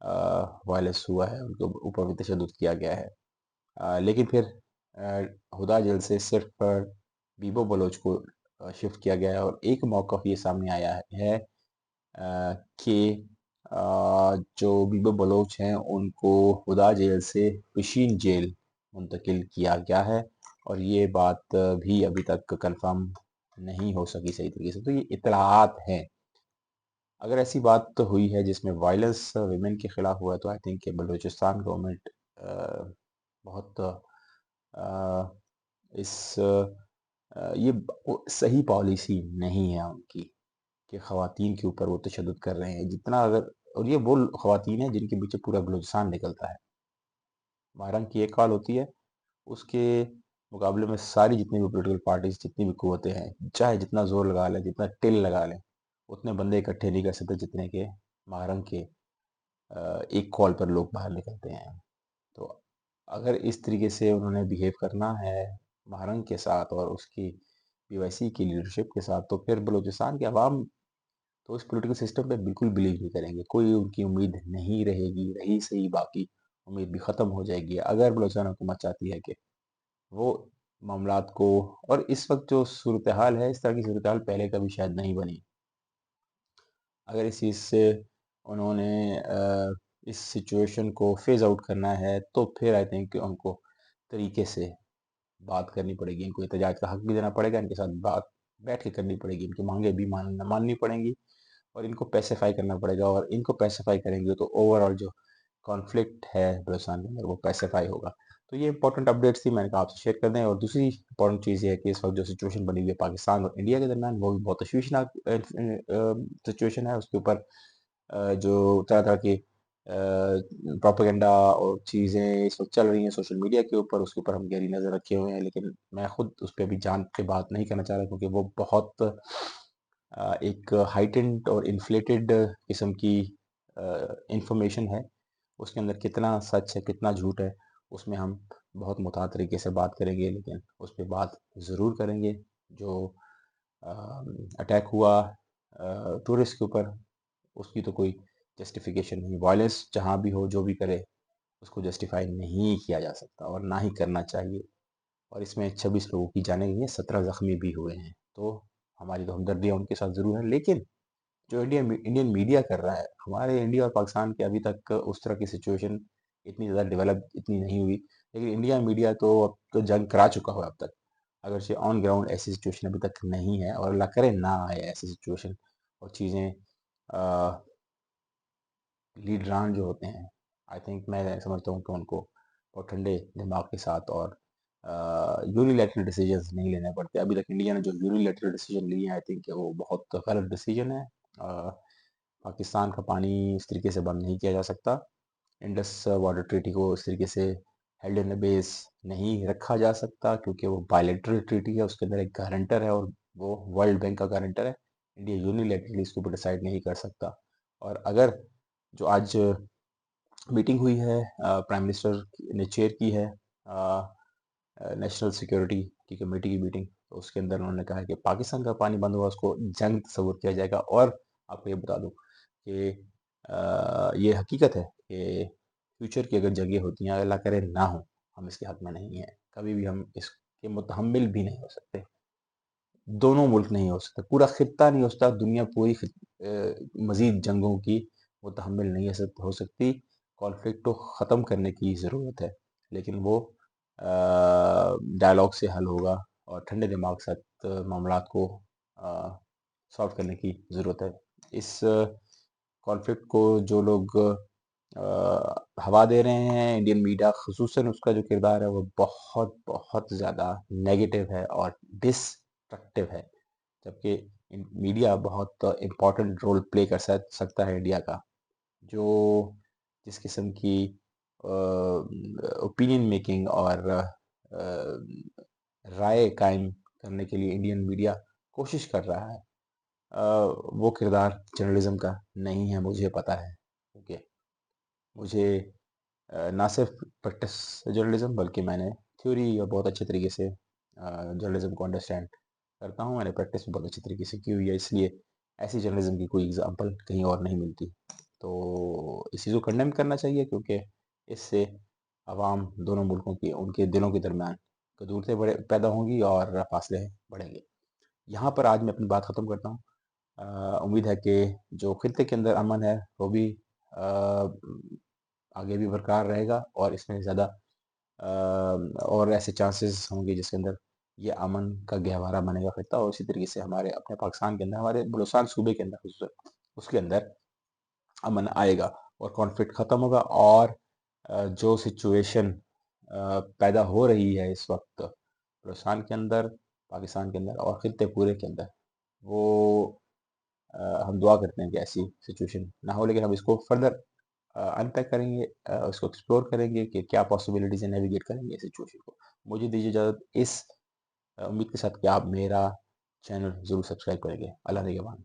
Violence ہوا ہے، ان کے اوپر بھی تشدد کیا گیا ہے. لیکن پھر ہدا جیل سے صرف بیبو بلوچ کو شفٹ کیا گیا ہے، اور ایک موقف یہ سامنے آیا ہے کہ جو بیبو بلوچ ہیں ان کو ہدا جیل سے پشین جیل منتقل کیا گیا ہے، اور یہ بات بھی ابھی تک کنفرم نہیں ہو سکی صحیح طریقے سے. تو یہ اطلاعات ہیں. اگر ایسی بات تو ہوئی ہے جس میں وائلنس ویمن کے خلاف ہوا ہے، تو آئی تھنک کہ بلوچستان گورنمنٹ بہت اس یہ صحیح پالیسی نہیں ہے ان کی کہ خواتین کے اوپر وہ تشدد کر رہے ہیں جتنا. اگر اور یہ وہ خواتین ہیں جن کے پیچھے پورا بلوچستان نکلتا ہے. مہرنگ کی ایک کال ہوتی ہے، اس کے مقابلے میں ساری جتنی بھی پولیٹیکل پارٹیز، جتنی بھی قوتیں ہیں، چاہے جتنا زور لگا لیں، جتنا ٹل لگا لیں، اتنے بندے اکٹھے نہیں کر سکتے جتنے کہ مہرنگ کے ایک کال پر لوگ باہر نکلتے ہیں. تو اگر اس طریقے سے انہوں نے بیہیو کرنا ہے مہرنگ کے ساتھ اور اس کی پی وائی سی کی لیڈرشپ کے ساتھ، تو پھر بلوچستان کے عوام تو اس پولیٹیکل سسٹم پہ بالکل بلیو نہیں کریں گے. کوئی ان کی امید نہیں رہے گی، رہی صحیح باقی امید بھی ختم ہو جائے گی. اگر بلوچستان حکومت چاہتی ہے کہ وہ معاملات کو، اور اس وقت جو صورتحال ہے، اس طرح کی صورتحال پہلے کبھی شاید نہیں بنی. اگر اس چیز سے انہوں نے اس سچویشن کو فیز آؤٹ کرنا ہے، تو پھر آئی تھنک کہ ان کو طریقے سے بات کرنی پڑے گی. ان کو احتجاج کا حق بھی دینا پڑے گا، ان کے ساتھ بات بیٹھ کے کرنی پڑے گی، ان کی مانگیں بھی ماننی پڑیں گی، اور ان کو پیسیفائی کرنا پڑے گا. اور ان کو پیسیفائی کریں گے تو اوور آل جو کانفلکٹ ہے بلوچستان کے اندر وہ پیسیفائی ہوگا. تو یہ امپورٹنٹ اپڈیٹس تھی، میں نے کہا آپ سے شیئر کر دیں. اور دوسری امپورٹنٹ چیز یہ ہے کہ اس وقت جو سچویشن بنی ہوئی ہے پاکستان اور انڈیا کے درمیان، وہ بھی بہت تشویشناک سچویشن ہے. اس کے اوپر جو طرح طرح کی پروپیگنڈا اور چیزیں اس وقت چل رہی ہیں سوشل میڈیا کے اوپر، اس کے اوپر ہم گہری نظر رکھے ہوئے ہیں. لیکن میں خود اس پہ بھی جان کے بات نہیں کرنا چاہ رہا، کیونکہ وہ بہت ایک ہائٹنڈ اور انفلیٹڈ قسم کی انفارمیشن ہے. اس کے اندر کتنا سچ ہے، کتنا جھوٹ ہے، اس میں ہم بہت محتاط طریقے سے بات کریں گے. لیکن اس پہ بات ضرور کریں گے. جو اٹیک ہوا ٹورسٹ کے اوپر، اس کی تو کوئی جسٹیفیکیشن نہیں. وائلنس جہاں بھی ہو، جو بھی کرے، اس کو جسٹیفائی نہیں کیا جا سکتا اور نہ ہی کرنا چاہیے. اور اس میں 26 لوگوں کی جانیں گئی ہیں، 17 زخمی بھی ہوئے ہیں. تو ہماری تو ہمدردیاں ان کے ساتھ ضرور ہے. لیکن جو انڈین میڈیا کر رہا ہے، ہمارے انڈیا اور پاکستان کے ابھی تک اس طرح کی سچویشن اتنی زیادہ ڈیولپ اتنی نہیں ہوئی. لیکن انڈیا میڈیا تو اب تو جنگ کرا چکا ہوا اب تک، اگرچہ آن گراؤنڈ ایسی سچویشن ابھی تک نہیں ہے. اور اللہ کرے نہ آئے ایسی سچویشن، اور چیزیں لیڈران جو ہوتے ہیں، آئی تھنک میں سمجھتا ہوں کہ ان کو بہت ٹھنڈے دماغ کے ساتھ اور یونیلیٹرل ڈیسیجنز نہیں لینے پڑتے. ابھی تک انڈیا نے جو یونیلیٹرل ڈیسیجن لیے ہیں، آئی تھنک کہ وہ بہت غلط ڈیسیجن ہے. پاکستان کا پانی اس طریقے سے بند نہیں کیا جا سکتا. انڈس واٹر ٹریٹی کو اس طریقے سے ہیلڈ ان بیس نہیں رکھا جا سکتا، کیونکہ وہ بائیلیٹرل ٹریٹی ہے. اس کے اندر ایک گارنٹر ہے، اور وہ ورلڈ بینک کا گارنٹر ہے. انڈیا یونیلیٹرلی اس کے اوپر ڈیسائیڈ نہیں کر سکتا. اور اگر جو آج میٹنگ ہوئی ہے، پرائم منسٹر نے چیئر کی ہے نیشنل سیکیورٹی کی کمیٹی کی میٹنگ، تو اس کے اندر انہوں نے کہا کہ پاکستان کا پانی بند ہوا اس کو جنگ تصور کیا جائے گا. اور آپ کو یہ بتا دوں کہ یہ حقیقت ہے کہ فیوچر کی اگر جنگیں ہوتی ہیں، اللہ کرے نہ ہوں، ہم اس کے حق میں نہیں ہیں. کبھی بھی ہم اس کے متحمل بھی نہیں ہو سکتے. دونوں ملک نہیں ہو سکتے، پورا خطہ نہیں ہو سکتا، دنیا پوری مزید جنگوں کی متحمل نہیں ہو سکتی. کانفلکٹ کو ختم کرنے کی ضرورت ہے، لیکن وہ ڈائلاگ سے حل ہوگا، اور ٹھنڈے دماغ کے ساتھ معاملات کو سالو کرنے کی ضرورت ہے. اس کانفلکٹ کو جو لوگ ہوا دے رہے ہیں، انڈین میڈیا خصوصاً، اس کا جو کردار ہے وہ بہت بہت زیادہ نیگیٹو ہے اور ڈسٹرکٹیو ہے. جبکہ میڈیا بہت امپورٹنٹ رول پلے کر سکتا ہے انڈیا کا. جو جس قسم کی اوپینین میکنگ اور رائے قائم کرنے کے لیے انڈین میڈیا کوشش کر رہا ہے، وہ کردار جرنلزم کا نہیں ہے. مجھے پتہ ہے، کیونکہ مجھے نہ صرف پریکٹس جرنلزم، بلکہ میں نے تھیوری اور بہت اچھے طریقے سے جرنلزم کو انڈرسٹینڈ کرتا ہوں. میں نے پریکٹس بہت اچھے طریقے سے کی ہوئی ہے، اس لیے ایسی جرنلزم کی کوئی اگزامپل کہیں اور نہیں ملتی. تو اس چیز کو کنڈیم کرنا چاہیے، کیونکہ اس سے عوام دونوں ملکوں کی ان کے دلوں کے درمیان کدورتیں پیدا ہوں گی اور فاصلے بڑھیں گے۔ یہاں پر آج میں اپنی بات ختم کرتا ہوں۔ امید ہے کہ جو خطے کے اندر امن ہے وہ بھی آگے بھی برقرار رہے گا، اور اس میں زیادہ اور ایسے چانسز ہوں گے جس کے اندر یہ امن کا گہوارہ بنے گا خطہ، اور اسی طریقے سے ہمارے اپنے پاکستان کے اندر، ہمارے بلوچستان صوبے کے اندر خصوصاً اس کے اندر امن آئے گا اور کانفلکٹ ختم ہوگا، اور جو سچویشن پیدا ہو رہی ہے اس وقت بلوچستان کے اندر، پاکستان کے اندر اور خطے پورے کے اندر، وہ ہم دعا کرتے ہیں کہ ایسی سچویشن نہ ہو، لیکن ہم اس کو فردر ان پیک کریں گے، اس کو ایکسپلور کریں گے کہ کیا پاسبلٹیز ہیں، نیویگیٹ کریں گے اس سچویشن کو۔ مجھے دیجیے اجازت اس امید کے ساتھ کہ آپ میرا چینل ضرور سبسکرائب کریں گے۔ اللہ نگہبان۔